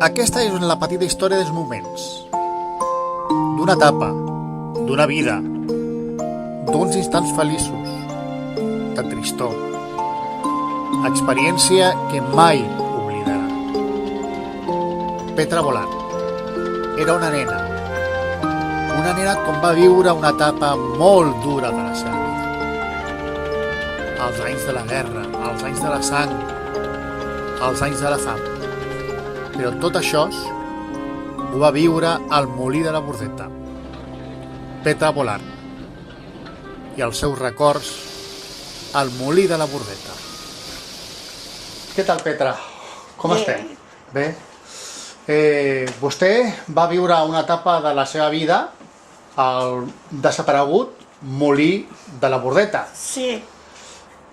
Aquesta és la petita història dels moments, d'una etapa, d'una vida, d'uns instants feliços, de tristor, experiència que mai oblidarà. Petra Boland era una nena com va viure una etapa molt dura de la seva vida. Els anys de la guerra, els anys de la sang, els anys de la fam. Però tot això ho va viure al Molí de la Bordeta. Petra Boland i els seus records al Molí de la Bordeta. Què tal, Petra? Com estem? Bé? Vostè va viure una etapa de la seva vida al desaparegut Molí de la Bordeta. Sí.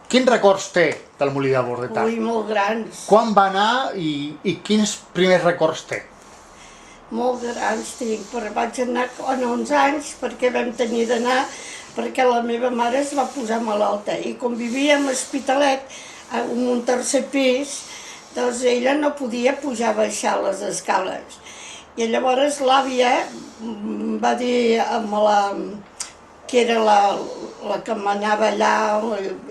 Quins records té del Molí de la Bordeta? Ui, molt grans. Quan va anar i quins primers records té? Molt grans tinc, però vaig anar amb 11 anys perquè vam tenir d'anar perquè la meva mare es va posar malalta i com vivíem a Hospitalet, en un tercer pis, doncs ella no podia pujar a baixar les escales. I llavors l'àvia va dir amb la que era la que manava allà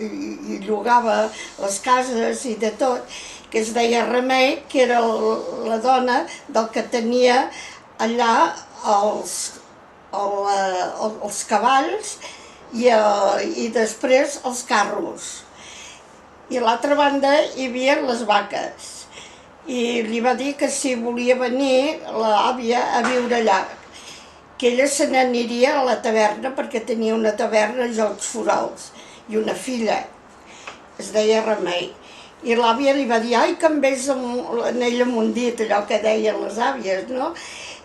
i llogava les cases i de tot, que es deia Remei, que era la dona del que tenia allà els cavalls i després els carros. I a l'altra banda hi havia les vaques. I li va dir que si volia venir l'àvia a viure allà, que ella se n'aniria a la taverna perquè tenia una taverna a Jocs Forals i una filla, es deia Remei. I l'àvia li va dir, ai, que em veig en ella amb un dit, allò que deien les àvies, no?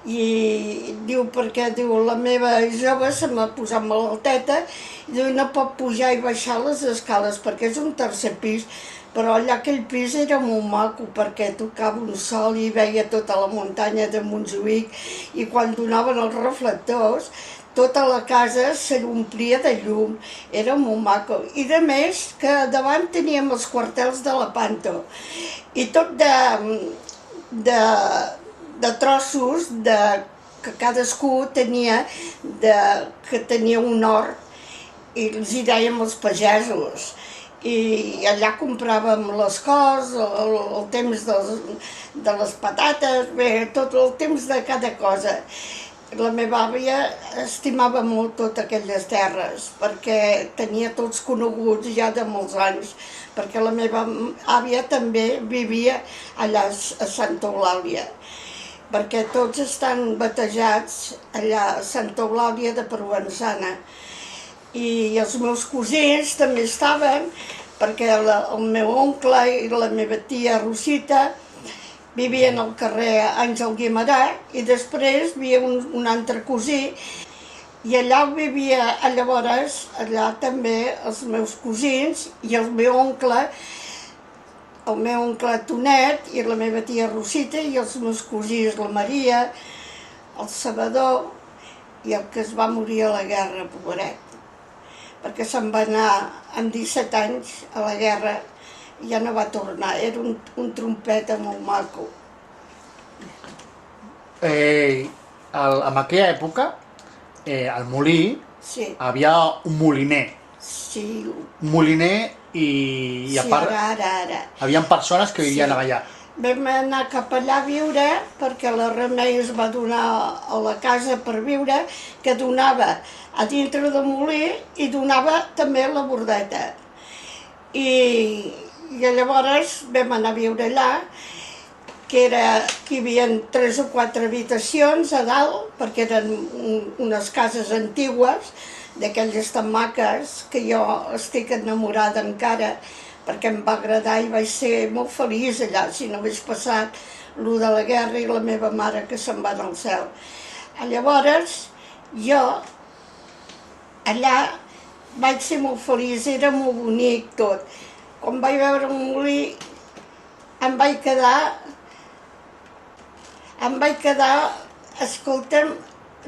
I diu, perquè diu, la meva jove se m'ha posat malalteta i diu, no pot pujar i baixar les escales perquè és un tercer pis, però allà aquell pis era molt maco perquè tocava un sol i veia tota la muntanya de Montjuïc i quan donaven els reflectors tota la casa se l'omplia de llum, era molt maco. I a més que davant teníem els quartels de Lepanto i tot de trossos que cadascú tenia, que tenia un hort i els hi dèiem els pagesos. I allà compràvem les coses, el temps de les patates, bé, tot el temps de cada cosa. La meva àvia estimava molt totes aquelles terres, perquè tenia tots coneguts ja de molts anys, perquè la meva àvia també vivia allà a Santa Eulàlia, perquè tots estan batejats allà a Santa Eulàlia de Provençana. I els meus cosins també estaven, perquè el meu oncle i la meva tia Rosita vivien al carrer Àngel Guimerà i després hi havia un altre cosí i allà vivia llavors allà també els meus cosins i el meu oncle Tonet i la meva tia Rosita i els meus cosins, la Maria, el Salvador i el que es va morir a la guerra, pobret, perquè se'n va anar amb 17 anys a la guerra i ja no va tornar. Era un trompeta molt maco. En aquella època, al Molí, Sí. hi havia un moliner. Sí. Un moliner i a part Ara. hi havia persones que vivien allà. Vam anar cap allà a viure perquè la Remei es va donar a la casa per viure, que donava a dintre del molí i donava també a la Bordeta. I llavors vam anar a viure allà, que hi havia 3 o 4 habitacions a dalt, perquè eren unes cases antigues, d'aquelles tan maques, que jo estic enamorada encara, perquè em va agradar i vaig ser molt feliç allà, si no hagués passat el de la guerra i la meva mare que se'n va al cel. Llavors, jo allà vaig ser molt feliç, era molt bonic tot. Quan vaig veure un molí em vaig quedar, escolta'm,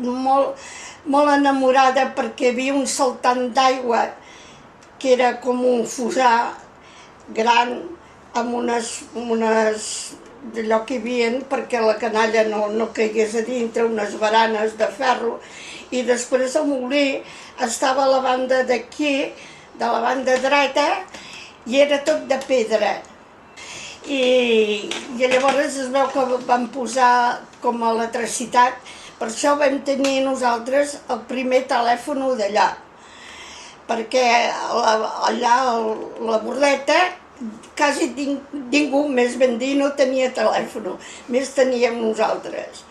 molt enamorada perquè hi havia un saltant d'aigua que era com un fossar gran amb unes d'allò que hi havia perquè la canalla no caigués a dintre, unes baranes de ferro, i després el molí estava a la banda d'aquí, de la banda dreta, i era tot de pedra. I llavors es veu que van posar com a electricitat, per això vam tenir nosaltres el primer telèfon d'allà, perquè allà a la Bordeta quasi ningú, més ben dir, no tenia telèfon, més teníem nosaltres.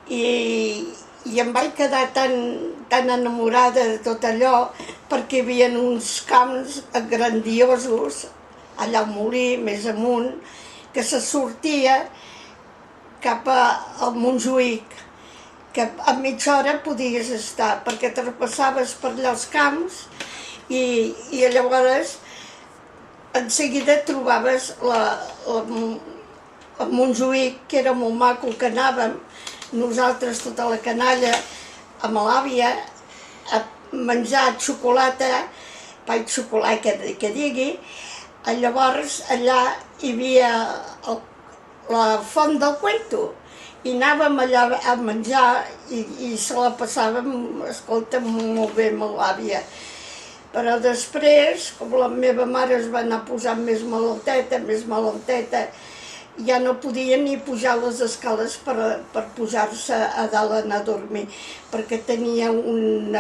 I em vaig quedar tan enamorada de tot allò perquè hi havia uns camps grandiosos allà al molí, més amunt, que se sortia cap al Montjuïc, que a mitja hora podies estar, perquè trapassaves per allà els camps i llavors en seguida trobaves el Montjuïc, que era molt maco, que anàvem nosaltres, tota la canalla, amb l'àvia, a menjar xocolata, pa i xocolata que digui. Llavors allà hi havia la font del Cuento i anàvem allà a menjar i se la passàvem, escolta, molt bé amb l'àvia. Però després, com la meva mare es va anar posant més malalteta, ja no podia ni pujar les escales per posar-se a dalt a anar a dormir, perquè tenia un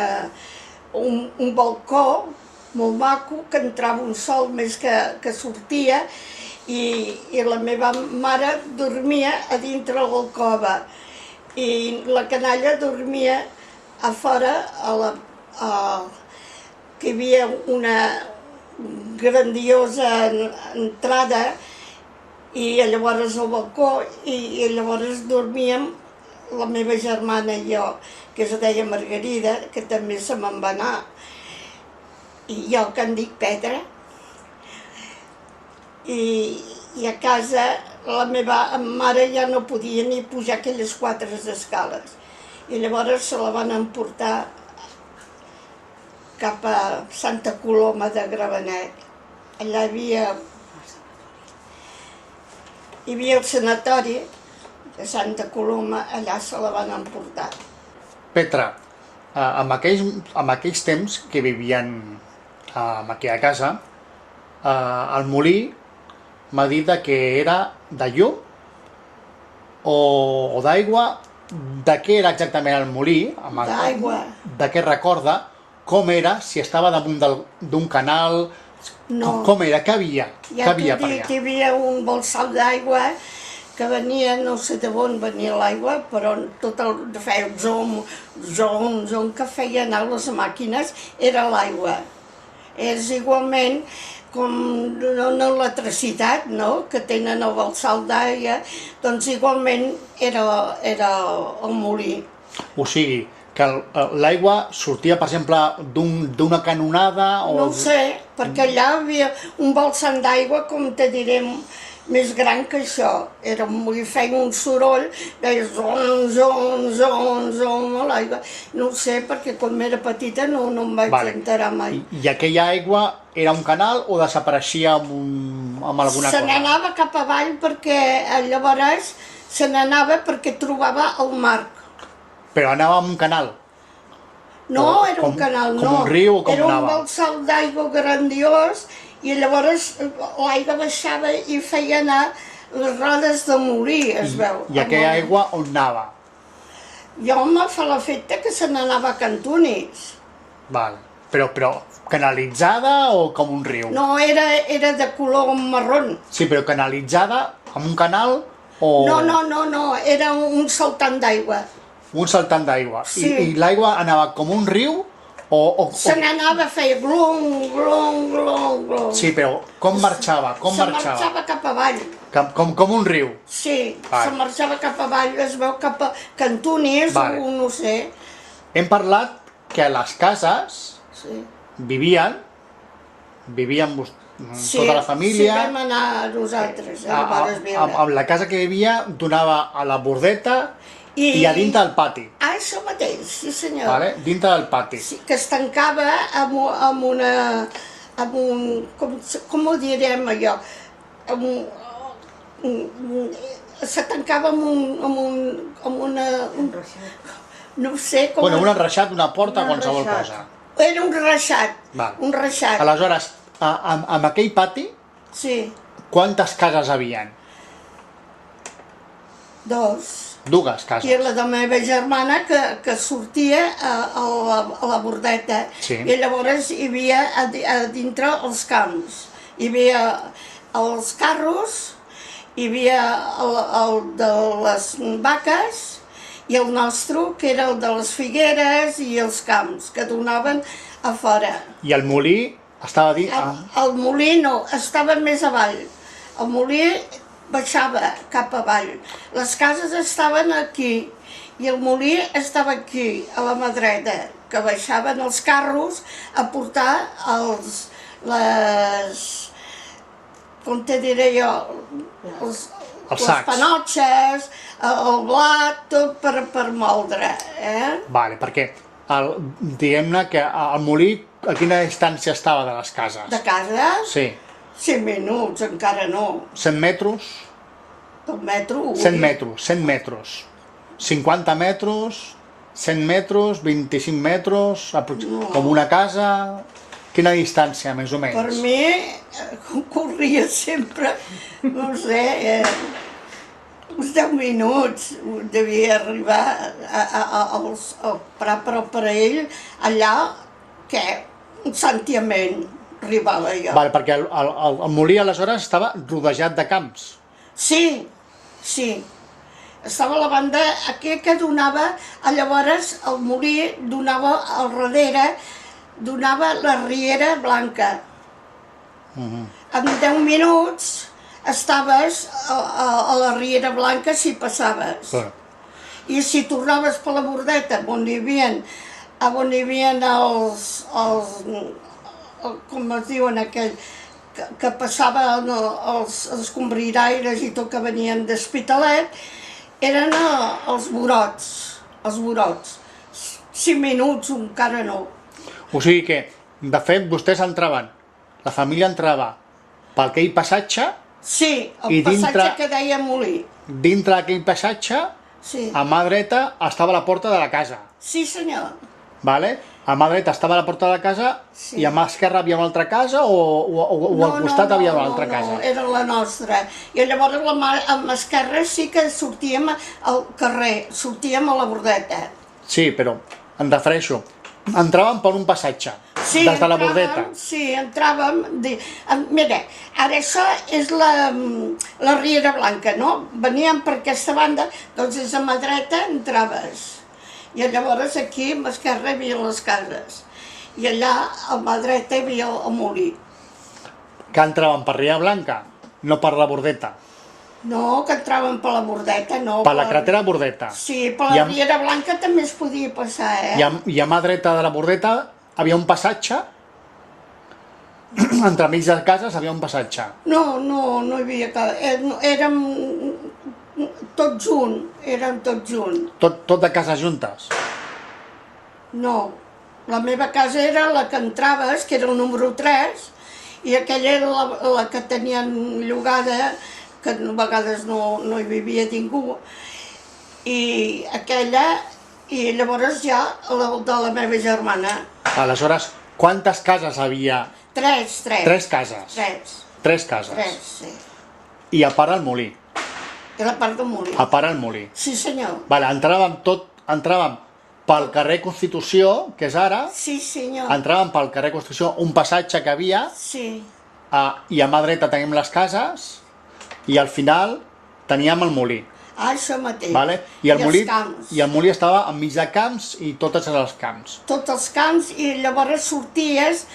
balcó molt maco, que entrava un sol més que sortia, i la meva mare dormia a dintre l'alcova i la canalla dormia a fora, que hi havia una grandiosa entrada, i llavors al balcó, i llavors dormíem la meva germana i jo, que es deia Margarida, que també se me'n va anar, i jo que em dic Petra. I a casa la meva mare ja no podia ni pujar aquelles 4 escales, i llavors se la van emportar cap a Santa Coloma de Gramenet. Allà hi havia el sanatori de Santa Coloma, allà se la van emportar. Petra, en aquells temps que vivien en aquella casa, el molí m'ha dit que era de llum o d'aigua. De què era exactament el molí? D'aigua. De què recorda? Com era? Si estava damunt d'un canal? No. Com era? Què havia? Ja t'ho dic, hi havia un balsal d'aigua que venia, no sé d'on venia l'aigua, però tot feia zom, que feia anar les màquines, era l'aigua. És igualment com l'electricitat, no?, que tenen el balsal d'aigua, doncs igualment era el molí. O sigui, que l'aigua sortia, per exemple, d'una canonada? No ho sé, perquè allà hi havia un balsam d'aigua, com te diré, més gran que això. Feia un soroll, deia zom, a l'aigua. No ho sé, perquè quan era petita no em vaig enterar mai. I aquella aigua era un canal o desapareixia amb alguna cosa? Se n'anava cap avall perquè llavors se n'anava perquè trobava el mar. Però anava amb un canal? No, era un canal, no. Com un riu o com anava? Era un balsal d'aigua grandiós i llavors l'aigua baixava i feia anar les rodes de molí, es veu. I aquella aigua on anava? Jo me fa l'efecte que se n'anava a Cantunis. Val. Però canalitzada o com un riu? No, era de color marró. Sí, però canalitzada amb un canal o... No, era un saltant d'aigua. Un saltant d'aigua. Sí. I l'aigua anava com un riu o... Se n'anava, feia glom. Sí, però com marxava? Se marxava cap avall. Com un riu? Sí, se marxava cap avall, es veu cap a Cantunis o no sé. Hem parlat que a les cases vivien tota la família. Sí, vam anar nosaltres. Amb la casa que vivia donava a la Bordeta i a dintre del pati. Això mateix, sí senyor. Dintre del pati. Sí, que es tancava amb un... com ho direm allò? se tancava amb una... No sé com... Bueno, un enreixat, una porta, Un qualsevol enreixat. cosa. Era un reixat, Val. un reixat. Aleshores, amb aquell pati, Sí, quantes cases havien? 2. Dues I cases. la de la meva germana que sortia a la bordeta. Sí. I llavors hi havia a dintre els camps. Hi havia els carros, hi havia el de les vaques i el nostre, que era el de les figueres i els camps, que donaven a fora. I el molí estava dins... El molí no, estava més avall. El molí baixava cap avall. Les cases estaven aquí i el molí estava aquí, a la mà dreta, que baixaven els carros a portar com te diré jo, Els les sacs. panotxes, el blat, tot per moldre. Vale, perquè diguem-ne que el molí a quina distància estava de les cases? De casa, Sí, 5 minuts, encara no. 100 metres? Del metro, 100 metres, 100 metres. 50 metres, 100 metres, 25 metres, No. com una casa... Quina distància, més o menys? Per mi, corria sempre, no sé, uns 10 minuts devia arribar però per a ell allà, què? Un sentiment arribava jo. Vale, perquè el molí aleshores estava rodejat de camps. Sí, sí. Estava a la banda aquí que donava, llavors el molí donava al darrere, donava la Riera Blanca. En 10 minuts estaves a la Riera Blanca si passaves. Clar. I si tornaves per la Bordeta, on hi havia com es diuen aquell, que passaven els escombriraires i tot que venien d'Hospitalet, eren els borots, 5 minuts encara no. O sigui que, de fet, vostès entraven, la família entrava per aquell passatge, Sí, I el passatge dintre- que deia Molí. dintre d'aquell passatge, Sí, a mà dreta estava la porta de la casa. sí senyor. Vale? A mà dreta estava la porta de la casa Sí. i a mà esquerra havia una altra casa o al costat havia una altra casa? No, era la nostra. I llavors a mà esquerra sí que sortíem al carrer, sortíem a la Bordeta. Sí, però em refereixo, entràvem per un passatge, Sí, des de la Bordeta. Sí, entràvem... Mira, ara això és la Riera Blanca, no? Veníem per aquesta banda, doncs des de mà dreta entraves. I llavors aquí, a mà esquerra, hi havia les cases. I allà, a mà dreta, hi havia el molí. Que entraven per Riera Blanca, no per la Bordeta, No, que entraven per la Bordeta, no. per la carretera Bordeta. Sí, per I la amb- Riera Blanca també es podia passar, I a mà dreta de la Bordeta havia un passatge, entremig de cases havia un passatge. No hi havia cap... Érem tots junt, érem tots junt. Tot de cases juntes. No, la meva casa era la que entraves, que era el número 3, i aquella era la que tenien llogada, que a vegades no hi vivia ningú, i aquella, i llavors ja la de la meva germana. Aleshores, quantes cases havia? 3. 3 cases. 3 cases. 3, sí. I a part el molí. I la part del molí. A part el molí. Sí, senyor. Vale, entràvem pel carrer Constitució, que és ara, Sí, senyor. entràvem pel carrer Constitució, un passatge que havia, Sí, i a mà dreta tenim les cases, i al final teníem el molí. això mateix. Vale? I el molí, els camps. i el molí estava enmig de camps i totes els camps. Tots els camps, i llavors sorties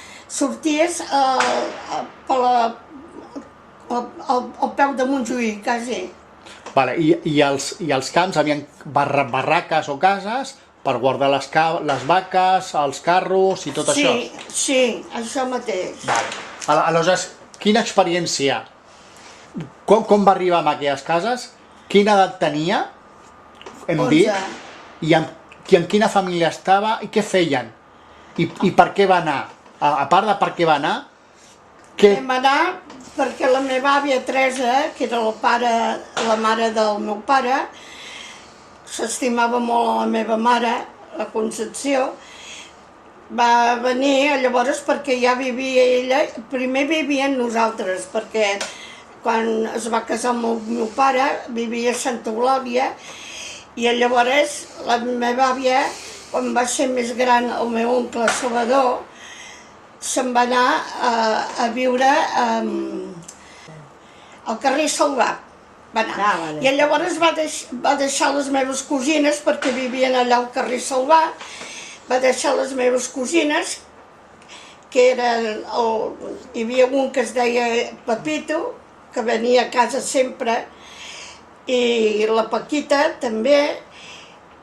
al peu de Montjuïc, quasi. Vale, i els camps havien barraques o cases per guardar les vaques, els carros i tot això. Sí, això mateix. Vale. Aleshores, quina experiència? Com va arribar a aquelles cases? Quina edat tenia? Hem 11. dit. I en quina família estava i què feien? I per què va anar? A part de per què va anar, què... Vam anar perquè la meva àvia Teresa, que era la mare del meu pare, s'estimava molt a la meva mare, la Concepció, va venir llavors perquè ja vivia ella, primer vivia amb nosaltres, perquè quan es va casar amb el meu pare vivia a Santa Eulàlia, i llavors la meva àvia, quan va ser més gran, el meu oncle Salvador, se'n va anar a viure al carrer Salvà. Va anar. I llavors va deixar les meves cosines, perquè vivien allà al carrer Salvà, va deixar les meves cosines, que eren... Hi havia un que es deia Pepito, que venia a casa sempre, i la Paquita també,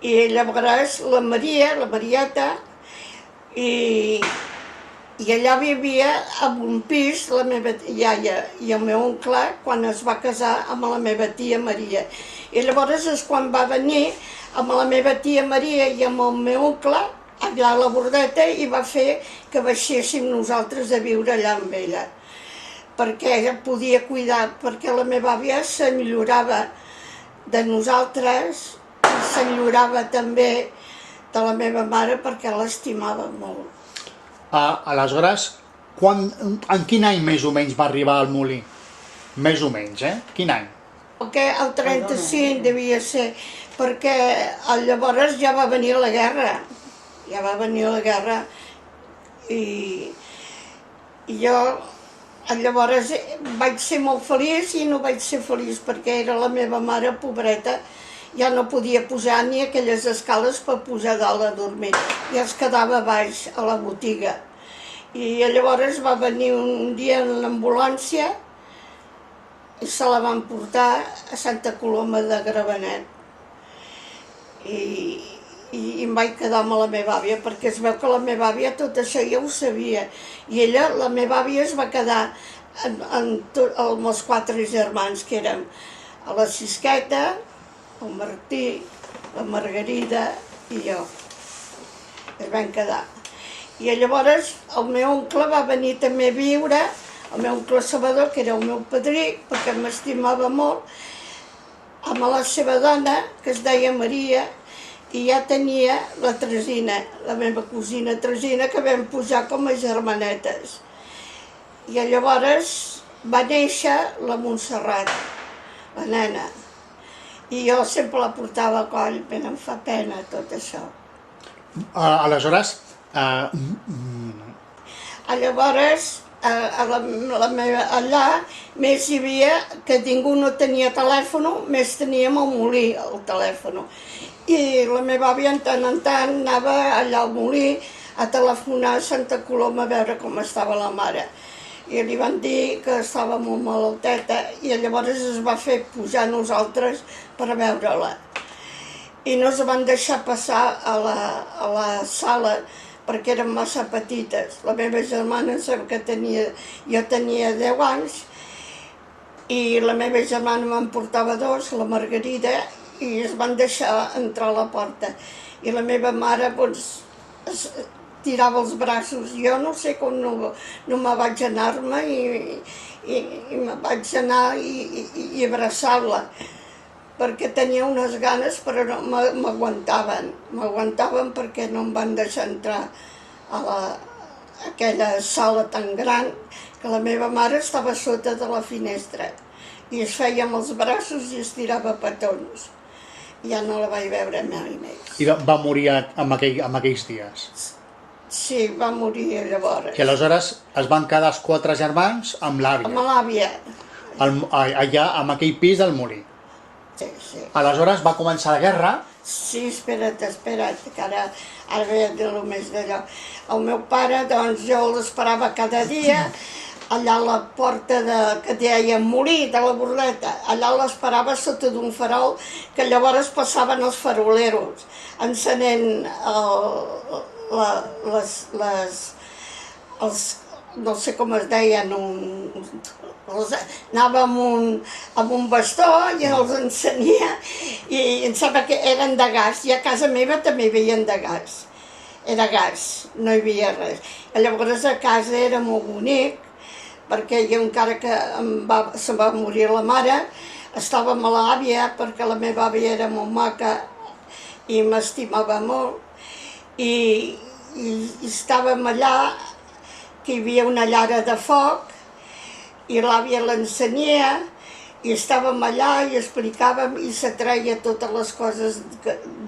i llavors la Maria, la Marieta, i allà vivia en un pis la meva iaia i el meu oncle quan es va casar amb la meva tia Maria. I llavors és quan va venir amb la meva tia Maria i amb el meu oncle allà a la Bordeta i va fer que baixéssim nosaltres a viure allà amb ella. Perquè ella podia cuidar, perquè la meva àvia s'enyorava de nosaltres i s'enyorava també de la meva mare perquè l'estimava molt. Aleshores, en quin any més o menys va arribar al molí? Més o menys, Quin any? El 35 devia ser, perquè llavors ja va venir la guerra. Ja va venir la guerra i jo llavors vaig ser molt feliç i no vaig ser feliç perquè era la meva mare, pobreta, ja no podia pujar ni aquelles escales per pujar dalt a dormir, ja es quedava baix a la botiga. I llavors va venir un dia en l'ambulància i se la van portar a Santa Coloma de Gramenet. I em vaig quedar amb la meva àvia, perquè es veu que la meva àvia tot això ja ho sabia. I ella, la meva àvia, es va quedar amb els 4 germans, que érem la Cisqueta, el Martí, la Margarida i jo. Es van quedar. I llavors el meu oncle va venir també a viure, el meu oncle Salvador, que era el meu padrí, perquè m'estimava molt, amb la seva dona, que es deia Maria, i ja tenia la Tresina, la meva cosina Tresina, que vam pujar com a germanetes. I llavors va néixer la Montserrat, la nena. I jo sempre la portava al coll, em fa pena tot això. Aleshores... Llavors, allà més hi havia que ningú no tenia telèfon, més teníem el molí, el telèfon. I la meva àvia en tant anava allà al molí a telefonar a Santa Coloma a veure com estava la mare. I li van dir que estava molt malalteta i llavors es va fer pujar a nosaltres per veure-la. I no es van deixar passar a la sala perquè eren massa petites. La meva germana em que jo tenia 10 anys i la meva germana me'n portava 2, la Margarida, i es van deixar entrar a la porta. I la meva mare tirava els braços. Jo no sé com no me vaig anar-me i me vaig anar i abraçar-la, perquè tenia unes ganes però no m'aguantaven. M'aguantaven perquè no em van deixar entrar a aquella sala tan gran que la meva mare estava sota de la finestra i es feia amb els braços i es tirava petons. Ja no la vaig veure mai més. I va morir en aquells dies? Sí, va morir llavors. I aleshores es van quedar els 4 germans amb l'àvia? Amb l'àvia. Allà, en aquell pis del molí? Sí, sí. Aleshores va començar la guerra? Sí, espera't, que ara ve a dir el més d'allò. El meu pare, doncs, jo l'esperava cada dia, allà a la porta que deia molí de la Bordeta, allà l'esperava sota d'un farol, que llavors passaven els faroleros, encenent no sé com es deien, anava amb un bastó i els encenia i em sembla que eren de gas, i a casa meva també hi havien de gas. Era gas, no hi havia res. Llavors a casa era molt bonic, perquè jo encara que se va morir la mare, estava amb l'àvia, perquè la meva àvia era molt maca i m'estimava molt, i estàvem allà, que hi havia una llara de foc, i l'àvia l'ensenia, i estàvem allà i explicàvem i se treia totes les coses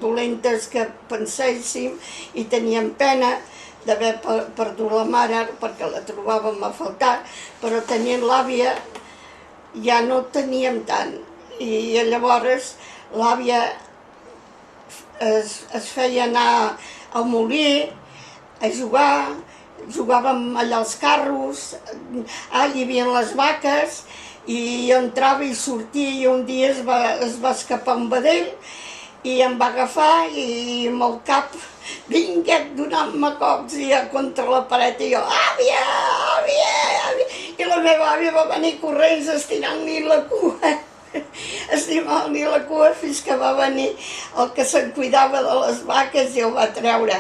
dolentes que penséssim i teníem pena d'haver perdut la mare perquè la trobàvem a faltar, però tenint l'àvia ja no teníem tant. I llavors l'àvia es feia anar al molí a jugar, jugàvem allà als carros, hi havia les vaques, i jo entrava i sortia, i un dia es va escapar un vedell i em va agafar i amb el cap vinga donant-me cops contra la paret i jo, àvia, àvia, àvia, i la meva àvia va venir corrents estirant-li la cua, estirant-li la cua fins que va venir el que se'n cuidava de les vaques i el va treure.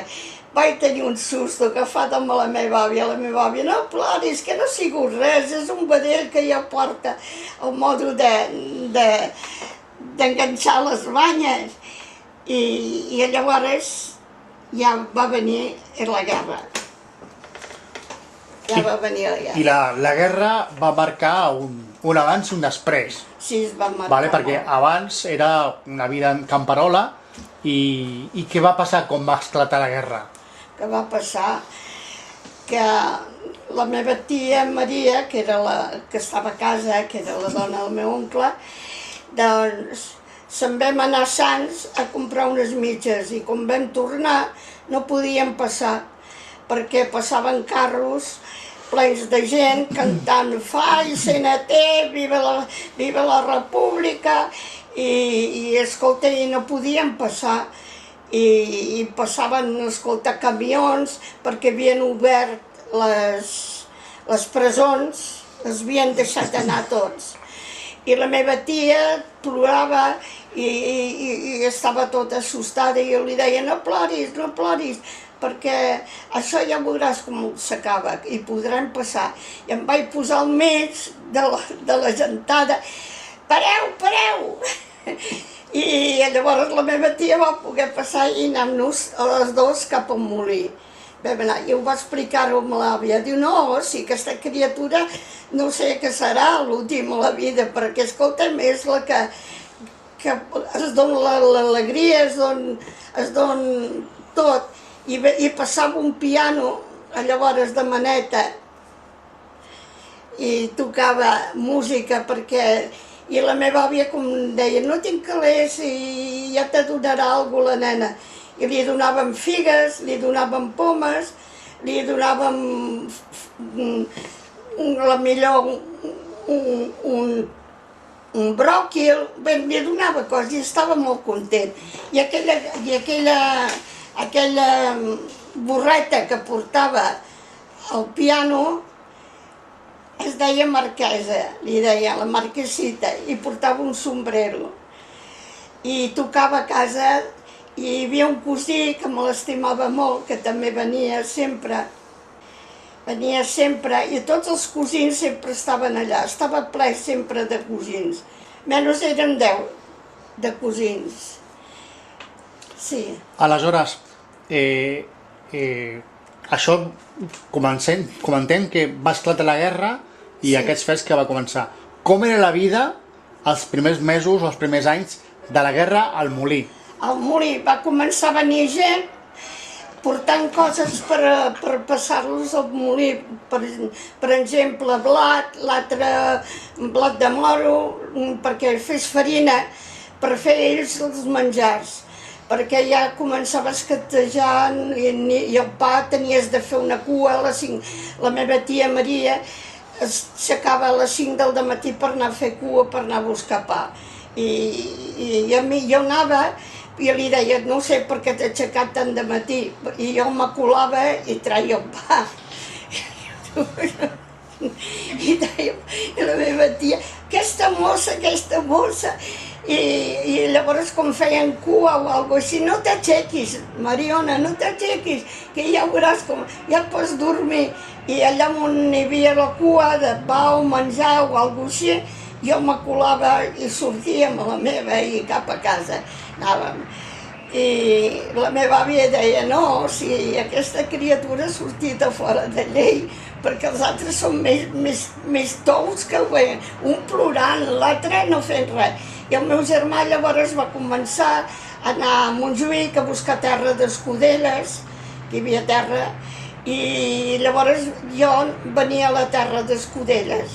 Vaig tenir un susto agafat amb la meva àvia. La meva àvia, no ploris, que no ha sigut res, és un vedell que ja porta el modo d'enganxar les banyes. I llavors ja va venir la guerra. Ja va venir la guerra. I la guerra va marcar un abans i un després. Sí, es va marcar. Perquè abans era una vida en camperola i què va passar quan va esclatar la guerra? Que va passar que la meva tia Maria, que estava a casa, que era la dona del meu oncle, doncs se'n vam anar a Sants a comprar unes mitges i quan vam tornar no podíem passar perquè passaven carros plens de gent cantant Fai, CNT, viva la República i escolta, i no podíem passar. I passaven a escoltar camions perquè havien obert les presons, els havien deixat anar tots. I la meva tia plorava i estava tota assustada i jo li deia no ploris, perquè això ja veuràs com s'acaba i podrem passar. I em vaig posar al mig de la gentada, pareu! I llavors la meva tia va poder passar i anem-nos a les dos cap al molí. Vam anar, i ho va explicar-ho amb l'àvia. Diu, no, si aquesta criatura no sé què serà l'últim a la vida, perquè, escolta'm, és la que es dona l'alegria, es dona tot. I passava un piano, llavors de maneta, i tocava música perquè... I la meva àvia, com deia, no tinc calés i ja te donarà alguna cosa la nena. I li donàvem figues, li donàvem pomes, li donàvem millor un bròquil, li donava coses i estava molt content. I aquella borreta que portava al piano es deia marquesa, li deia la marquesita, i portava un sombrero. I tocava a casa, i hi havia un cosí que me l'estimava molt, que també venia sempre, i tots els cosins sempre estaven allà, estava ple sempre de cosins, menys eren 10 de cosins. Sí. Aleshores, això comentem que va esclatar la guerra i aquests fets que va començar. Com era la vida els primers mesos o els primers anys de la guerra al molí? Al molí va començar a venir gent portant coses per passar-los al molí. Per exemple, blat, l'altre blat de moro, perquè fes farina per fer ells els menjars. Perquè ja començava a escatejar i el pa tenies de fer una cua a les 5. La meva tia Maria s'aixecava a les 5 del matí per anar a fer cua, per anar a buscar pa. I jo anava i li deia, no sé per què t'he aixecat tant de matí. I jo m'acolava i traia el pa. I deia, la meva tia, aquesta mossa, I llavors com feien cua o alguna cosa així, no t'aixequis, Mariona, no t'aixequis, que ja veuràs com, ja et pots dormir. I allà on hi havia la cua de pa o menjar o alguna cosa així, jo me colava i sortíem a la meva i cap a casa anàvem. I la meva àvia deia, no, si aquesta criatura ha sortit a fora de llei, perquè els altres són més tous que un plorant, l'altre no fent res. I el meu germà llavors va començar a anar a Montjuïc a buscar terra d'escudelles, que hi havia terra, i llavors jo venia a la terra d'escudelles.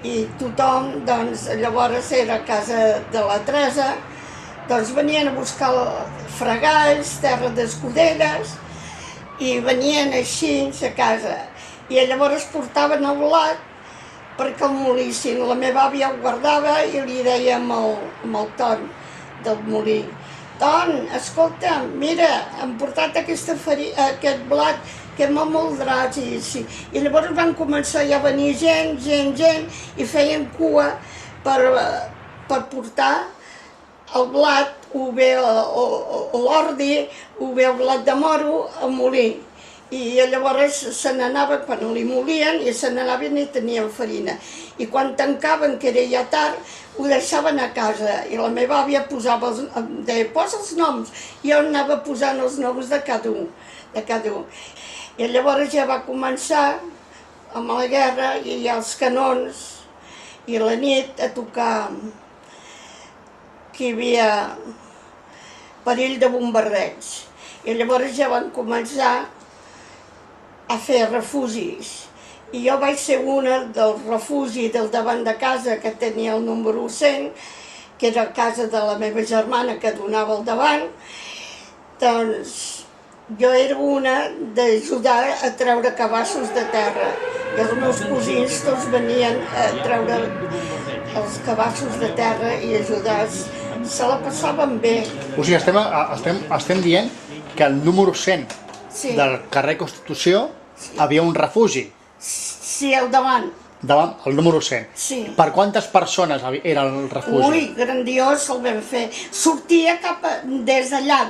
I tothom, doncs, llavors era a casa de la Teresa, doncs venien a buscar fregalls, terra d'escudelles, i venien així a casa. I llavors portaven el blat perquè el molissin. La meva àvia el guardava i li deia amb el Ton del molí, Ton, escolta, mira, hem portat aquest blat que m'amoldràs. I llavors van començar ja a venir gent, i feien cua per portar el blat, o bé l'ordi, o bé el blat de moro a molir. I llavors se n'anaven, quan li molien, i se n'anaven i tenien farina. I quan tancaven, que era ja tard, ho deixaven a casa. I la meva àvia deia, posa els noms. I jo anava posant els noms de cada un. I llavors ja va començar amb la guerra i els canons i la nit a tocar que hi havia perill de bombardeig. I llavors ja van començar a fer refugis. I jo vaig ser una del refugi del davant de casa, que tenia el número 100, que era casa de la meva germana que donava al davant. Doncs jo era una d'ajudar a treure cabassos de terra. I els meus cosins tots venien a treure els cabassos de terra i ajudar-los. Se la passaven bé. O sigui, estem dient que el número 100 del carrer Constitució havia un refugi. Sí, al davant. Davant, el número 100. Sí. Per quantes persones era el refugi? Ui, grandiós el vam fer. Sortia des d'allà,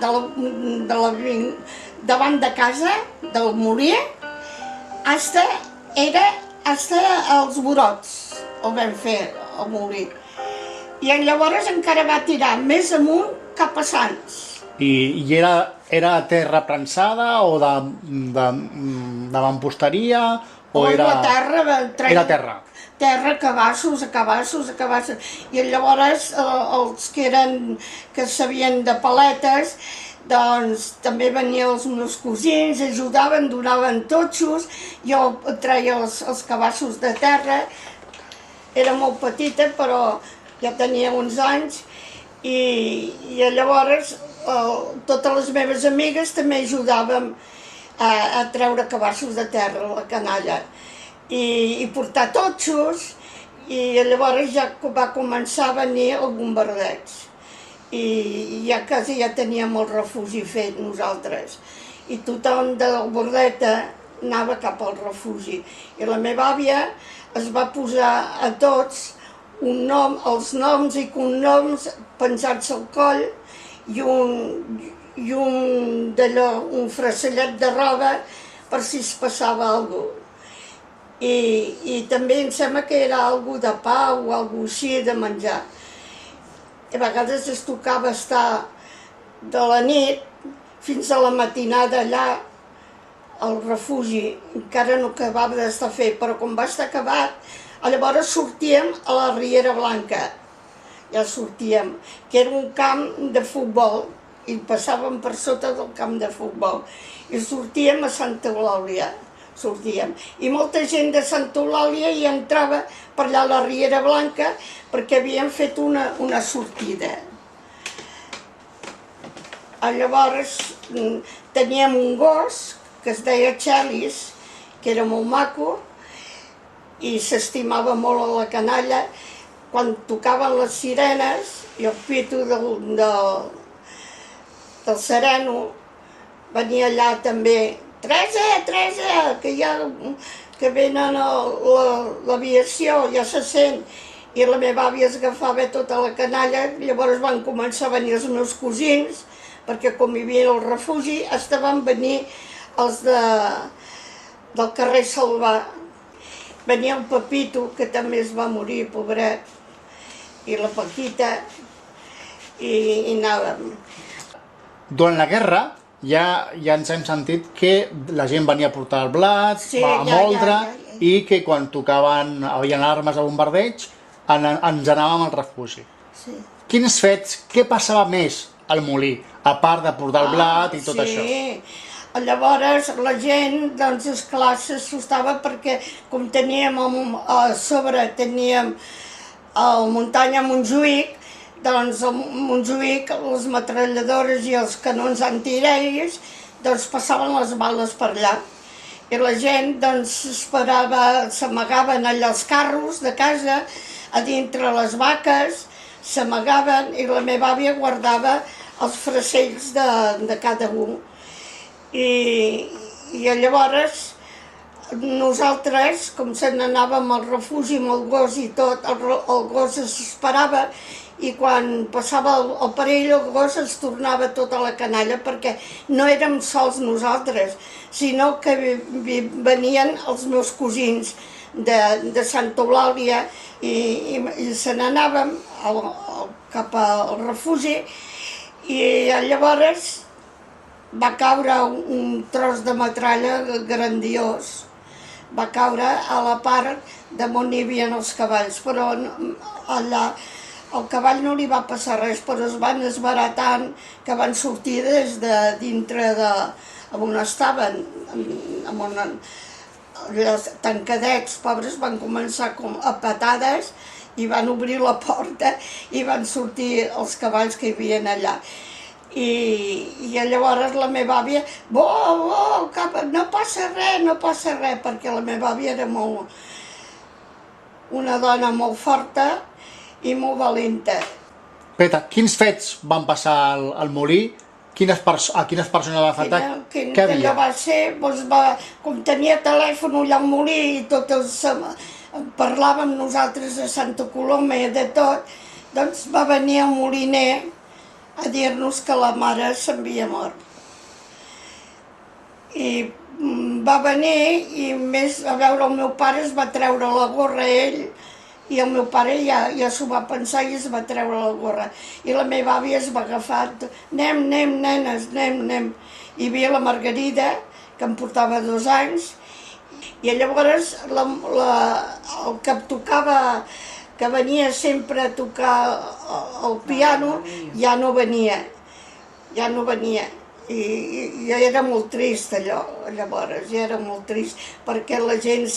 davant de casa, del molí, hasta els Borots el vam fer, el molí. I llavors encara va tirar més amunt cap a Sants. I era terra prensada o de mamposteria? La terra. Era terra. Terra, cabassos. I llavors els que sabien de paletes, doncs també venien els meus cosins, ajudaven, donaven totxos, jo treia els cabassos de terra. Era molt petita, però ja tenia uns anys, i llavors totes les meves amigues també ajudàvem a treure cabassos de terra a la canalla i portar totxos, i llavors ja va començar a venir el bombardeig i ja quasi ja teníem el refugi fet nosaltres, i tothom de l'Albordeta anava cap al refugi, i la meva àvia es va posar a tots els noms i cognoms penjats al coll i un fracellet de roba per si es passava alguna cosa. I també em sembla que era alguna de pa o alguna així de menjar. A vegades es tocava estar de la nit fins a la matinada allà al refugi. Encara no acabava d'estar fet, però quan va estar acabat, llavors sortíem a la Riera Blanca. Ja sortíem, que era un camp de futbol, i passàvem per sota del camp de futbol. I sortíem a Santa Eulàlia, i molta gent de Santa Eulàlia hi entrava per allà a la Riera Blanca perquè havien fet una sortida. Llavors teníem un gos que es deia Xelis, que era molt maco, i s'estimava molt a la canalla. Quan tocaven les sirenes i el pito del sereno, venia allà també, Teresa, que venen l'aviació, ja se sent, i la meva àvia es agafava tota la canalla, llavors van començar a venir els meus cosins, perquè com hi havia el refugi, estaven venir els del carrer Salvà. Venia el Pepito, que també es va morir, pobret, i la Paquita, i anàvem. Durant la guerra ja ens hem sentit que la gent venia a portar el blat, Sí, a ja, moldre, ja. i que quan tocaven, havien armes de bombardeig, ens anàvem al refugi. Sí. Quins fets, què passava més al molí, a part de portar el blat i tot això? Sí, llavors la gent, doncs esclar, s'assustava perquè com teníem a sobre teníem el muntanya Montjuïc, doncs a Montjuïc les metralladores i els canons antiaeris doncs passaven les bales per allà. I la gent doncs esperava, s'amagaven allà als carros de casa, a dintre les vaques, s'amagaven i la meva àvia guardava els fracells de cada un. I llavors nosaltres, com se n'anàvem al refugi amb el gos i tot, el gos s'esperava i quan passava el perill el gos ens tornava tota la canalla perquè no érem sols nosaltres, sinó que venien els meus cosins de Santa Eulàlia i se n'anàvem cap al refugi i llavors va caure un tros de metralla grandiós. Va caure a la part d'on hi havia els cavalls, però allà al cavall no li va passar res, però es van esbaratant, que van sortir des de dintre on estaven, on els tancadets, pobres, van començar a patades i van obrir la porta i van sortir els cavalls que hi havia allà. I llavors la meva àvia, no passa res, perquè la meva àvia era una dona molt forta i molt valenta. Peta, quins fets van passar al molí? A quines persones va afectar? Què havia? Va ser, com tenia telèfon allà al molí i tots parlàvem nosaltres de Santa Coloma i de tot, doncs va venir el moliner a dir-nos que la mare s'havia mort. I va venir i més a veure el meu pare es va treure la gorra a ell i el meu pare ja s'ho va pensar i es va treure la gorra. I la meva àvia es va agafar, anem, nenes, anem. Hi havia la Margarida, que em portava 2 anys, i llavors el que tocava, que venia sempre a tocar el piano, ja no venia. I jo era molt trist allò, llavors, ja era molt trist, perquè la gent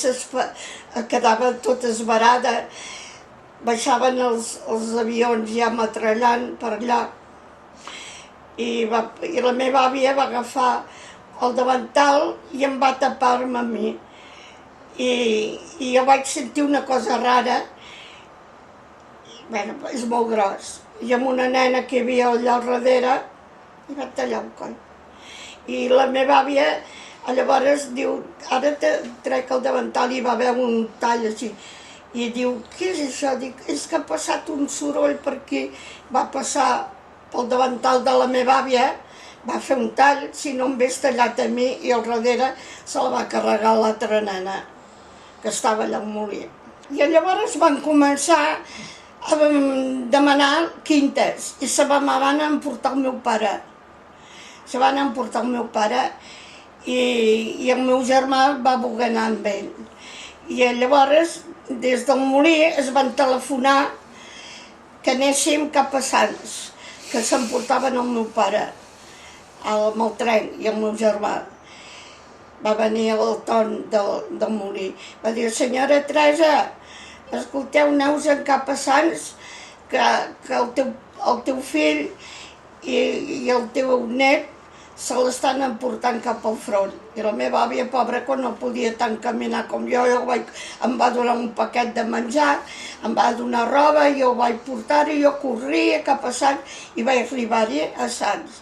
quedava tota esverada, baixaven els avions ja metrallant per allà, i la meva àvia va agafar el davantal i em va tapar-me a mi. I jo vaig sentir una cosa rara, és molt gros, i amb una nena que hi havia allà al darrere, i va tallar el coll. I la meva àvia llavors diu, ara trec el davantal i va haver un tall així. I diu, què és això? Dic, és que ha passat un soroll per aquí. Va passar pel davantal de la meva àvia, va fer un tall, si no em hagués tallat a mi, i al darrere se la va carregar l'altra nena, que estava allà al molí. I llavors van començar a demanar quintes i se van emportar el meu pare. Se van emportar el meu pare i el meu germà va voler anar amb ell. I llavors, des del molí, es van telefonar que anéssim cap a Sants, que s'emportaven el meu pare amb el tren i el meu germà. Va venir al torn del molí. Va dir, senyora Teresa, escolteu, aneu-se'n cap a Sants, que el teu fill i el teu net se l'estan emportant cap al front. I la meva àvia, pobra, quan no podia tant caminar com jo, em va donar un paquet de menjar, em va donar roba, jo ho vaig portar i jo corria cap a Sants i vaig arribar-hi a Sants.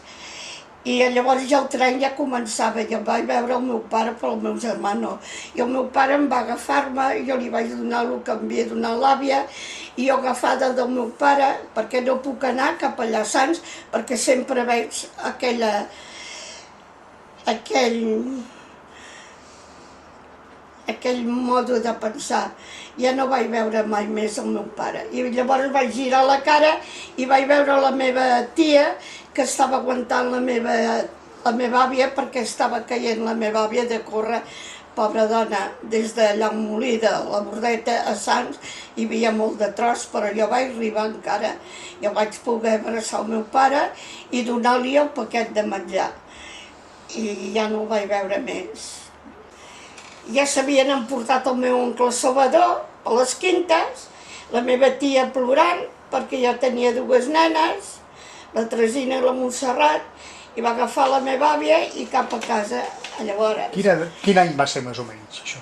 I llavors ja el tren ja començava, i em vaig veure el meu pare, però el meu germà no. I el meu pare em va agafar-me, jo li vaig donar el que em havia donat l'àvia, i jo agafada del meu pare, perquè no puc anar cap allà a Sants, perquè sempre veig aquell mode de pensar. Ja no vaig veure mai més el meu pare. I llavors vaig girar la cara i vaig veure la meva tia, que estava aguantant la meva àvia, perquè estava caient la meva àvia de córrer, pobra dona, des d'allà en Molí de la Bordeta a Sants. Hi havia molt de tros, però jo vaig arribar encara. Jo vaig poder abraçar el meu pare i donar-li el paquet de menjar. I ja no el vaig veure més. Ja s'havien emportat el meu oncle Salvador a les Quintes, la meva tia plorant, perquè jo tenia dues nenes, la Teresina i la Montserrat, i va agafar la meva àvia i cap a casa. Llavors... Quin any va ser més o menys, això?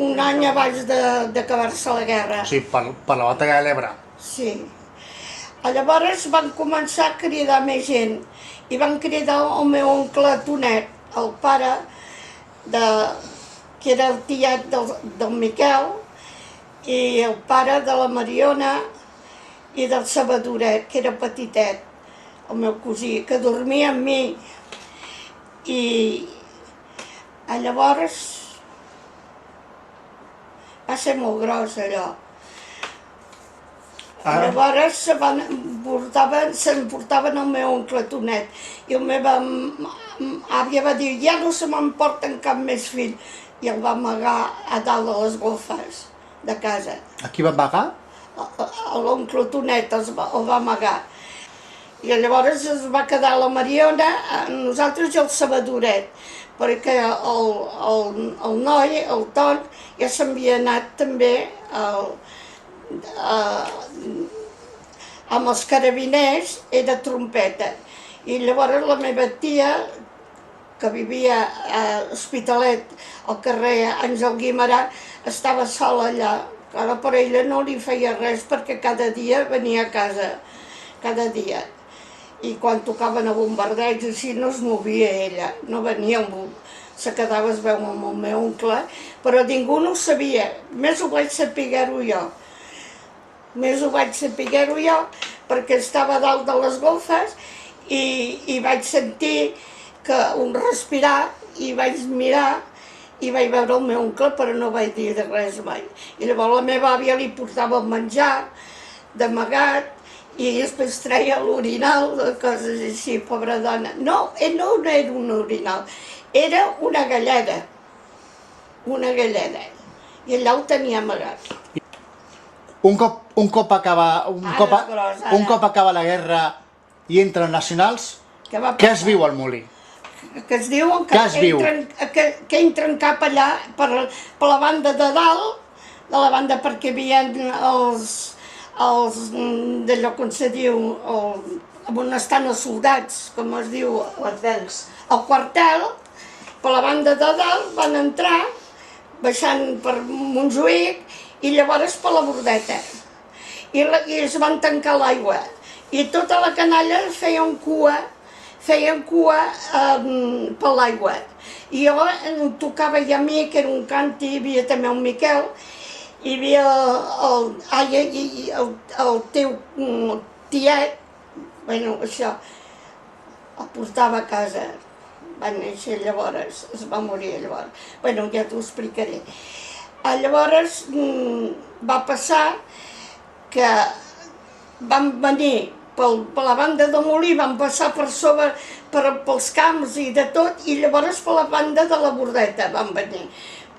Un any abans d'acabar-se la guerra. O sigui, per la batalla de l'Ebre. Sí. Llavors van començar a cridar més gent i van cridar el meu oncle Tonet, el pare, que era el tiet del Miquel, i el pare de la Mariona i del Sabadoret, que era petitet, el meu cosí, que dormia amb mi. I llavors va ser molt gros allò. Llavors s'emportaven el meu oncle Tonet i la meva àvia va dir ja no se m'emporten cap més fill, i el va amagar a dalt de les golfes de casa. A qui va amagar? L'oncle Tonet el va amagar. I llavors es va quedar la Mariona, nosaltres i el Sabadoret, perquè el noi, el Ton, ja s'havia anat també amb els carabiners, era trompeta. I llavors la meva tia, que vivia a Hospitalet, al carrer Àngel Guimerà, estava sola allà. Ara per ella no li feia res perquè cada dia venia a casa, cada dia. I quan tocaven a bombardeig així no es movia ella, no venia amb se quedava es veu amb el meu oncle, però ningú no ho sabia, més ho vaig saber-ho jo. Més ho vaig saber-ho jo perquè estava a dalt de les golfes i vaig sentir que un respirar i vaig mirar i vaig veure el meu oncle, però no vaig dir de res mai. I llavors la meva àvia li portava el menjar d'amagat i després treia l'orinal, coses així, pobra dona. No, no era un orinal, era una galleda. Una galleda. I allà ho tenia amagat. Un cop acaba la guerra i entren nacionals, què es viu al Molí? Que es diuen que entren cap allà per la banda de dalt, de la banda perquè hi havia d'allò com se diu, on estan els soldats, com es diu, el quartel, per la banda de dalt van entrar, baixant per Montjuïc, i llavors per la Bordeta. I es van tancar l'aigua. I tota la canalla feien cua per l'aigua. I jo em tocava ja a mi, que era un canti, hi havia també un Miquel, hi havia el teu tiet, bueno, això, el portava a casa, va néixer llavors, es va morir llavors, bueno, ja t'ho explicaré. Llavors va passar que van venir per la banda de Molí, van passar per sobre, pels camps i de tot, i llavors per la banda de la Bordeta van venir.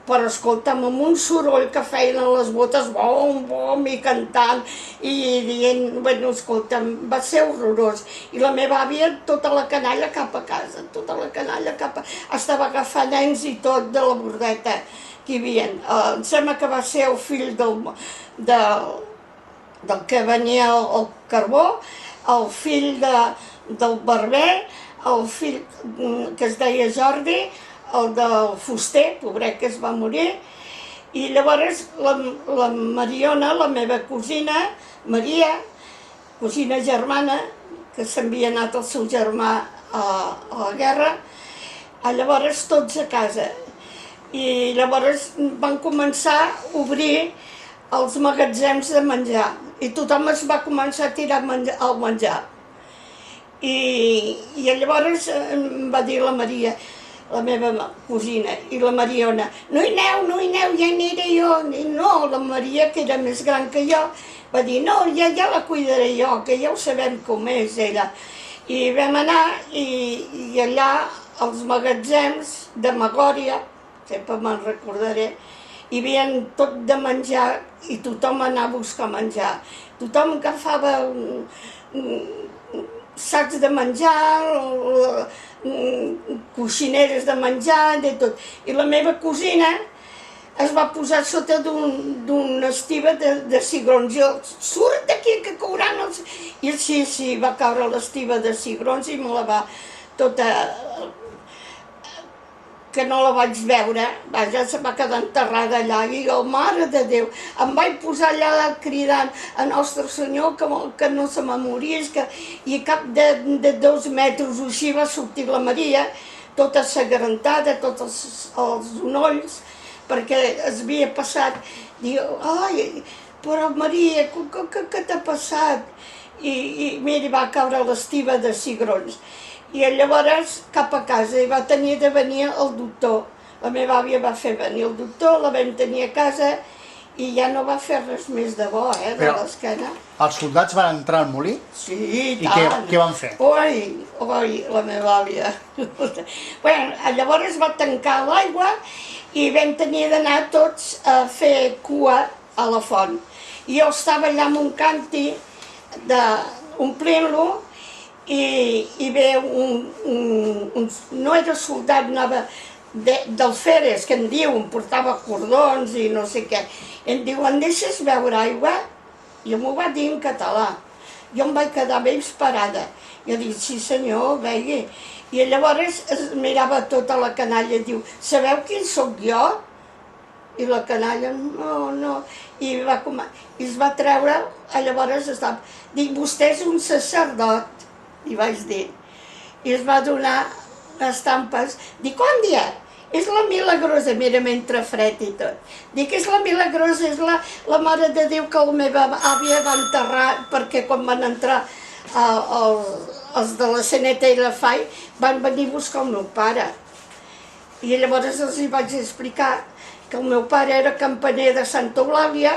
Però escolta'm, amb un soroll que feien a les botes, bom, bom, i cantant, i dient, bueno, escolta'm, va ser horrorós. I la meva àvia, tota la canalla cap a casa, tota la canalla cap a... Estava agafant nens i tot de la Bordeta que hi havia. Em sembla que va ser el fill del que venia el carbó, el fill del barber, el fill que es deia Jordi, el del fuster, pobret, que es va morir, i llavors la Mariona, la meva cosina, Maria, cosina germana, que s'havia anat el seu germà a la guerra, llavors tots a casa. I llavors van començar a obrir els magatzems de menjar i tothom es va començar a tirar el menjar. I llavors em va dir la Maria, la meva cosina, i la Mariona, no hi aneu, ja n'era jo. I no, la Maria, que era més gran que jo, va dir, no, ja la cuidaré jo, que ja ho sabem com és ella. I vam anar i allà als magatzems de Magòria, sempre me'n recordaré, hi havia tot de menjar i tothom anava a buscar menjar. Tothom agafava sacs de menjar, coixineres de menjar, de tot. I la meva cosina es va posar sota d'una estiva de cigrons. Jo, surt d'aquí que cauran els... I sí, va caure l'estiva de cigrons i me la va tota... que no la vaig veure, ja se va quedar enterrada allà, i jo, mare de Déu, em vaig posar allà cridant a Nostre Senyor que no se me morís, i a cap de 2 metres o així va sortir la Maria, tota sagrantada, tots els genolls, perquè es havia passat, diu, ai, però Maria, què t'ha passat? I mira, va caure l'estiva de cigrons. I llavors cap a casa i va tenir de venir el doctor. La meva àvia va fer venir el doctor, la vam tenir a casa i ja no va fer res més de bo, de l'esquena. Els soldats van entrar al molí? Sí, i tant. I què van fer? Oi, la meva àvia. Llavors va tancar l'aigua i vam tenir d'anar tots a fer cua a la font. I jo estava allà amb un càntir omplint-lo i ve no era soldat, anava d'alferes, que en diuen, portava cordons i no sé què. Em diu, em deixes beure aigua? I m'ho va dir en català. Jo em vaig quedar vells parada. Jo dic, sí senyor, begui. I llavors es mirava tota la canalla i diu, sabeu qui sóc jo? I la canalla, no. I es va treure, llavors estava... Dic, vostè és un sacerdot. I vaig dir, i es va donar estampes. Dic, on dia? És la Milagrosa, mira, mentre fred i tot. Dic, és la Milagrosa, és la Mare de Déu que la meva àvia va enterrar, perquè quan van entrar els de la CNT i la FAI van venir a buscar el meu pare. I llavors els hi vaig explicar que el meu pare era campaner de Santa Eulàlia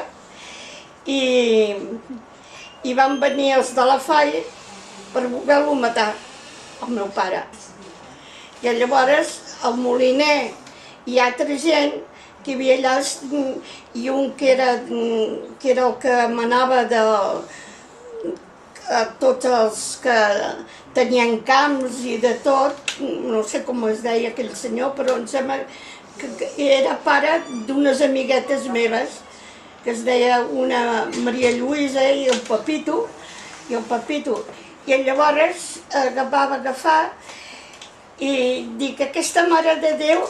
i van venir els de la FAI per voler-lo matar, el meu pare. I llavors el moliner i altra gent que hi havia allà, i un que era el que manava de tots els que tenien camps i de tot, no sé com es deia aquell senyor, però em sembla que era pare d'unes amiguetes meves, que es deia una Maria Lluïsa i el Pepito, I llavors va agafar i dic, aquesta Mare de Déu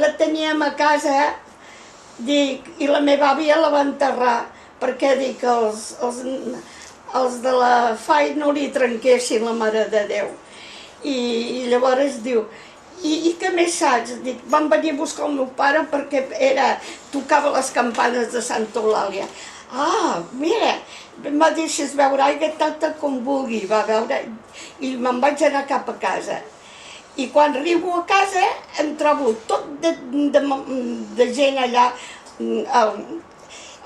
la teníem a casa, i la meva àvia la va enterrar, perquè dic, els de la FAI no li trenquessin la Mare de Déu. I llavors diu, i què més saps? Dic, van venir a buscar el meu pare perquè tocava les campanes de Santa Eulàlia. Ah, mira, me deixes beure aigua tanta com vulgui, va veure, i me'n vaig anar cap a casa. I quan arribo a casa em trobo tot de gent allà.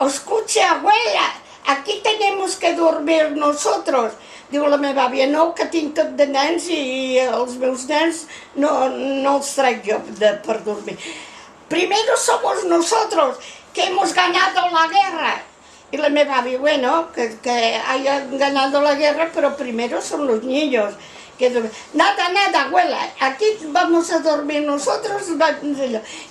Escucha, abuela, aquí tenemos que dormir nosotros. Diu la meva àvia, no, que tinc tot de nens i els meus nens no els traic jo per dormir. Primero somos nosotros, que hemos ganado la guerra. Y la meva àvia, bueno, que hayan ganado la guerra, pero primero son los niños. Nada, abuela, aquí vamos a dormir nosotros.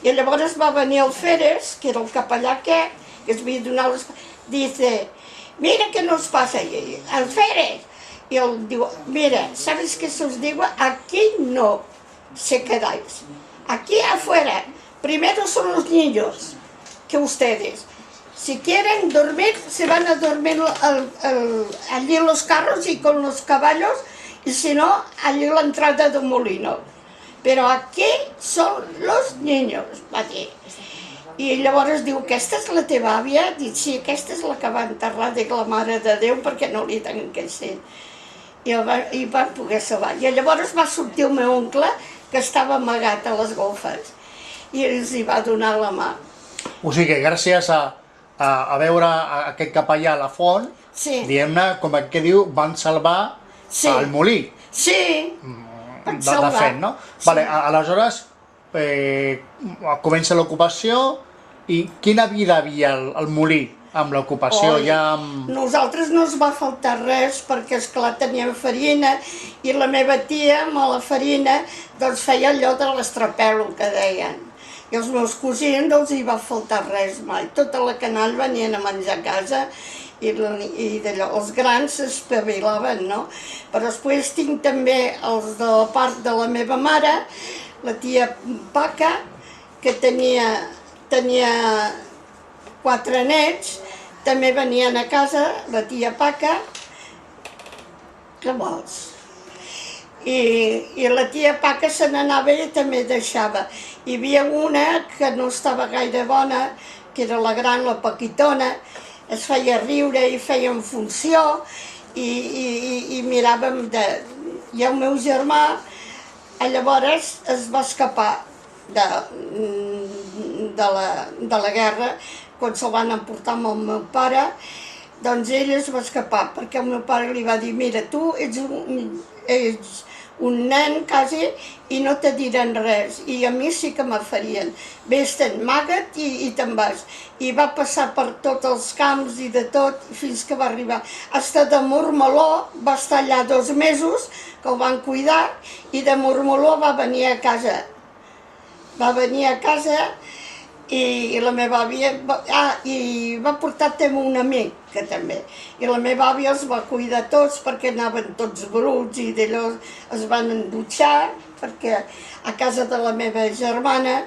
I llavors va venir el Feres, que era el capellà que es havia donat les... Dice, mira què nos pasa. El Feres. Y él digo, mira, ¿sabes qué se os digo? Aquí no se quedáis. Aquí afuera, primero son los niños que ustedes. Si quieren dormir, se van a dormir allí en los carros y con los caballos y si no, allí a l'entrada de Molino. Però aquí són los niños, va dir. I llavors diu, aquesta és la teva àvia? Dic, sí, aquesta és la que va enterrar, dic, la Mare de Déu, perquè no li tanquessin. I van poder salvar. I llavors va sortir el meu oncle, que estava amagat a les golfes, i els hi va donar la mà. O sigui que gràcies a veure aquest capellà a la font, Sí. diguem-ne, com que diu, van salvar Sí. el molí. Sí, De fet, no? Sí. Vale, aleshores comença l'ocupació i quina vida havia el molí amb l'ocupació? Oi, Ja amb... nosaltres no ens va faltar res perquè, esclar, teníem farina i la meva tia, amb la farina, doncs feia allò de l'estrapelo, que deien. I els meus cosins no els hi va faltar res mai. Tota la canalla venien a menjar a casa i d'allò, els grans s'espavilaven, no? Però després tinc també els de la part de la meva mare, la tia Paca, que tenia 4 nets, també venien a casa, la tia Paca, què vols? I la tia Paca se n'anava i també deixava. Hi havia una que no estava gaire bona, que era la gran, la Paquitona, es feia riure i feien funció i miràvem de... I el meu germà llavors es va escapar de la guerra, quan se'l van emportar amb el meu pare, doncs ell es va escapar, perquè el meu pare li va dir, mira, tu ets un nen quasi i no te diran res, i a mi sí que me farien. Vés-te'n, maga't i te'n vas. I va passar per tots els camps i de tot, fins que va arribar. Hasta de Montmeló, va estar allà 2 mesos, que el van cuidar, i de Montmeló va venir a casa. Va venir a casa i la meva àvia... i va portar també un amic, que també. I la meva àvia els va cuidar tots perquè anaven tots bruts i d'allò es van dutxar, perquè a casa de la meva germana,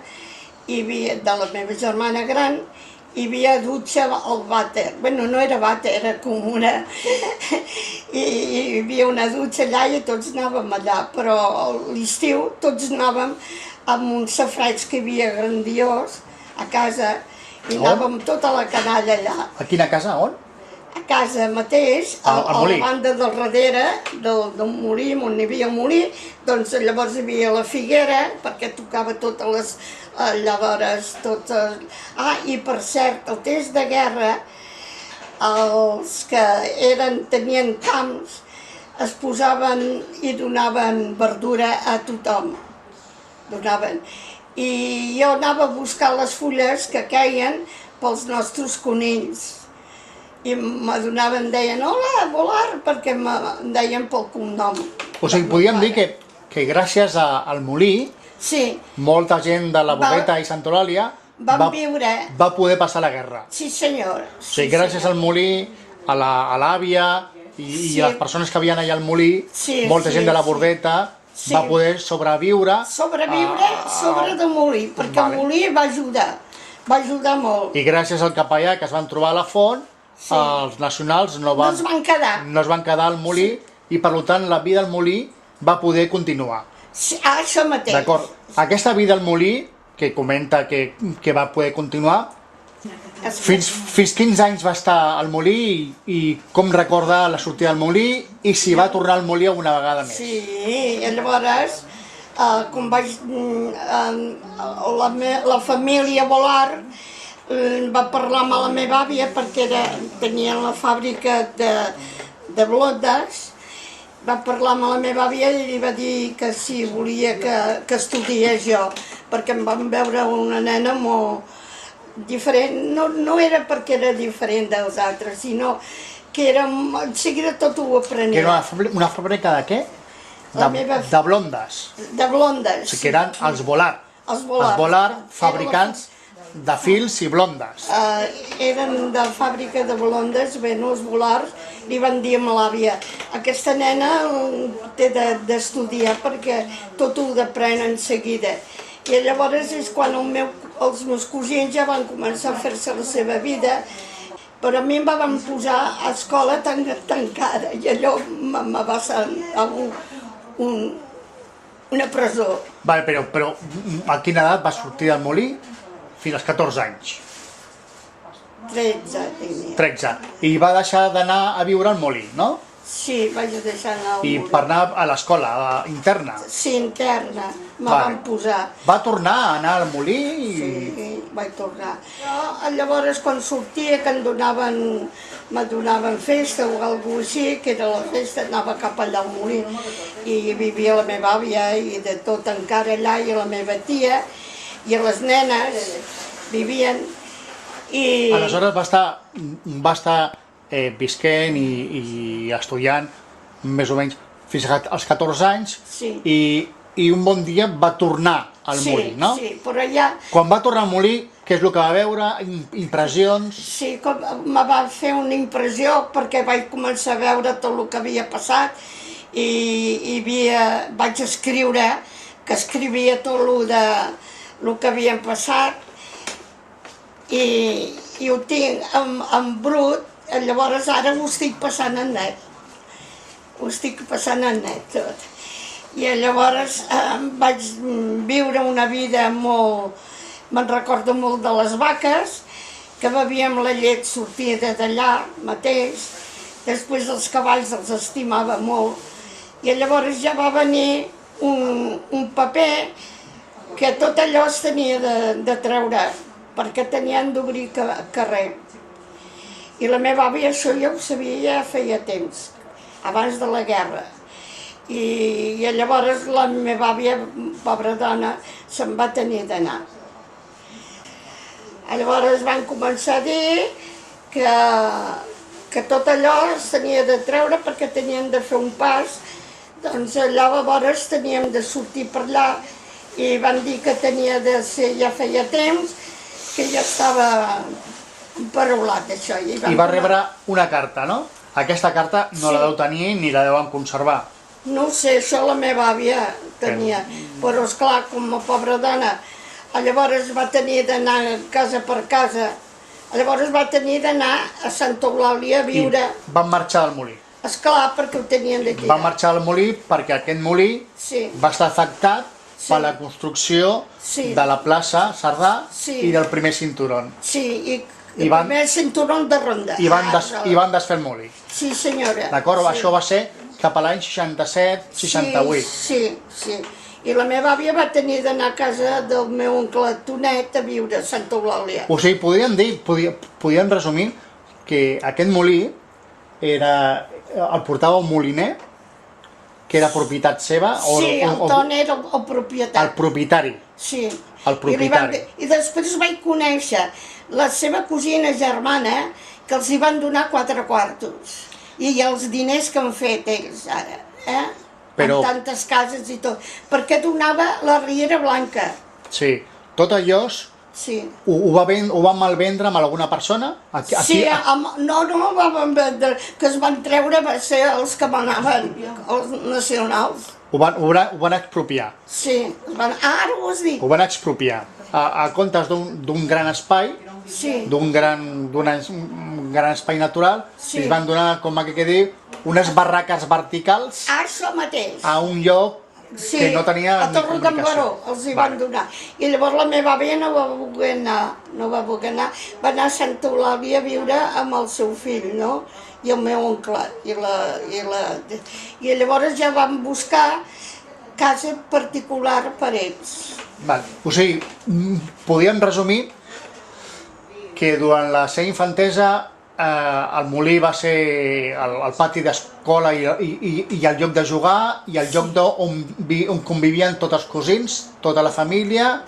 de la meva germana gran, hi havia dutxa al vàter. Bueno, no era vàter, era com una... I hi havia una dutxa allà i tots anàvem allà, però a l'estiu tots anàvem amb un safraig que hi havia grandiós a casa i anàvem tota la canalla allà. A quina casa? On? A casa mateix, a la banda del darrere del molí, on hi havia un molí, doncs llavors hi havia la figuera, perquè tocava totes les... Llavors, totes... i per cert, el temps de guerra, els que tenien camps, es posaven i donaven verdura a tothom. Donaven. I jo anava a buscar les fulles que queien pels nostres conills. I me donaven, deien, hola, volar, perquè em deien pel cognom. O sigui, podríem dir que gràcies al molí, sí, molta gent de la Boveta i Santa Eulàlia va poder passar la guerra. Sí, senyor. O sigui, gràcies al molí, a l'àvia i a les persones que havien allà al molí, molta gent de la Bordeta va poder sobreviure. Sobre del molí, perquè el molí va ajudar molt. I gràcies al capellà que es van trobar a la font, els nacionals no es van quedar al molí i per tant la vida al molí va poder continuar. Sí, això mateix. D'acord. Aquesta vida al molí, que comenta que va poder continuar, fins quins anys va estar al molí i com recorda la sortida del molí i si va tornar al molí alguna vegada més? Sí, i llavors, com vaig... La família Volar va parlar amb la meva àvia perquè tenien la fàbrica de blondes. Va parlar amb la meva àvia i li va dir que si volia que estudiés jo, perquè em van veure una nena molt diferent. No era perquè era diferent dels altres, sinó que era, en seguida tot ho aprenia. Que era una fàbrica de què? De blondes. De blondes. O sigui que eren els Volar. Els Volar, fabricants de fils i blondes. Eren de fàbrica de blondes, bé, no, els Volars, li van dir a l'àvia, aquesta nena té d'estudiar perquè tot ho d'aprèn en seguida. I llavors és quan els meus cosins ja van començar a fer-se la seva vida però a mi em van posar a escola tancada i allò me va ser una presó. Vale, però a quina edat va sortir del molí? Fins als 14 anys. 13 tenia. 13. I va deixar d'anar a viure al molí, no? Sí, vaig deixar anar al I molí. per anar a l'escola interna. Sí, interna, me Vale. van posar. Va tornar a anar al molí i... Sí, vaig tornar. Llavors, quan sortia, que me donaven festa o alguna així, que era la festa, anava cap allà al molí. I vivia la meva àvia i de tot encara allà, i la meva tia, i les nenes vivien. I... Aleshores va estar visquent i estudiant més o menys fins als 14 anys Sí. i un bon dia va tornar al molí, no? Sí, però ja... Quan va tornar al molí, què és el que va veure? Impressions? Sí, me va fer una impressió perquè vaig començar a veure tot el que havia passat i vaig escriure, que escrivia tot el que havia passat i ho tinc en brut, llavors ara ho estic passant en net. Ho estic passant en net tot. I llavors vaig viure una vida molt... Me'n recordo molt de les vaques, que bevíem la llet sortida d'allà mateix, després els cavalls els estimava molt, i llavors ja va venir un paper que tot allò es tenia de treure, perquè tenien d'obrir carrer. I la meva àvia això ja ho sabia, ja feia temps, abans de la guerra. I llavors la meva àvia, pobra dona, se'n va tenir d'anar. Llavors van començar a dir que tot allò es tenia de treure perquè tenien de fer un pas, doncs allà llavors teníem de sortir per allà i van dir que tenia de ser, ja feia temps, que ja estava paraulat això. I va rebre una carta, no? Aquesta carta no la deu tenir ni la deuen conservar. No ho sé, això la meva àvia tenia, però esclar, com a pobra dona, llavors va tenir d'anar casa per casa, llavors va tenir d'anar a Santa Eulàlia a viure. I van marxar del molí. Esclar, perquè ho tenien d'aquí. Van marxar del molí perquè aquest molí va estar afectat per la construcció de la plaça Cerdà i del primer cinturó. Sí, i el primer cinturó de ronda. I van desfer el molí. Sí, senyora. D'acord? Això va ser cap a l'any 67-68. Sí. I la meva àvia va tenir d'anar a casa del meu oncle Tonet a viure a Santa Eulàlia. O sigui, podríem resumir que aquest molí el portava un moliner que era propietat seva? Sí, el Ton era el propietari. El propietari. Sí. El propietari. I després vaig conèixer la seva cosina germana, que els hi van donar 4 quartos. I els diners que han fet ells ara, amb tantes cases i tot. Perquè donava la Riera Blanca. Sí. Tot allò ho va malvendre amb alguna persona? Sí, no, que es van treure va ser els que manaven, els nacionals. Ho van expropiar. Sí, ara ho has dit. Ho van expropiar. A comptes d'un gran espai, d'un gran espai natural, es van donar, com que diu, unes barraques verticals a un lloc que no tenia ni comunicació. A Torredembaró els hi van donar. I llavors la meva àvia no va voler anar, va anar a Santa Eulàlia a viure amb el seu fill, no? I el meu oncle. I llavors ja vam buscar casa particular per ells. O sigui, podríem resumir que durant la seva infantesa el molí va ser el pati d'escola i el lloc de jugar i el lloc on convivien tots els cosins, tota la família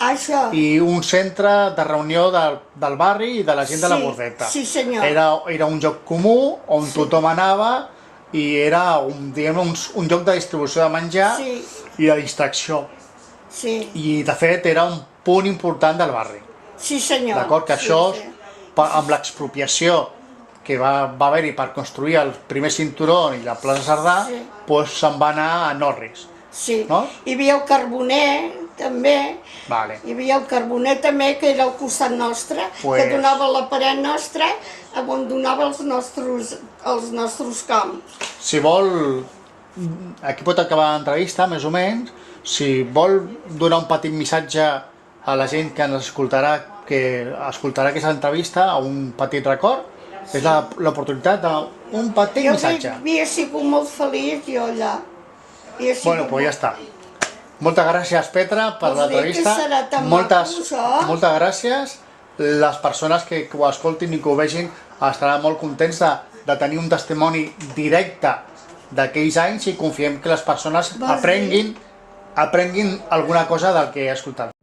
i un centre de reunió del barri i de la gent de la Bordeta. Sí, senyor. Era un lloc comú on tothom anava i era un lloc de distribució de menjar i de distracció. I de fet era un punt important del barri. Sí, senyor. D'acord, que això amb l'expropiació que va haver-hi per construir el primer cinturó i la plaça Cerdà, se'n va anar a Norris. Sí, hi havia el Carboner, també. Vale. Hi havia el Carboner també, que era al costat nostre, que donava la paret nostra on donava els nostres camps. Si vol, aquí pot acabar l'entrevista, més o menys. Si vol donar un petit missatge a la gent que ens escoltarà, aquesta entrevista, a un petit record, és l'oportunitat d'un petit missatge. Jo havia sigut molt feliç, jo allà. Bueno, doncs ja està. Moltes gràcies, Petra, per l'entrevista. Moltes gràcies. Les persones que ho escoltin i que ho vegin estaran molt contents de tenir un testimoni directe d'aquells anys i confiem que les persones aprenguin alguna cosa del que he escoltat.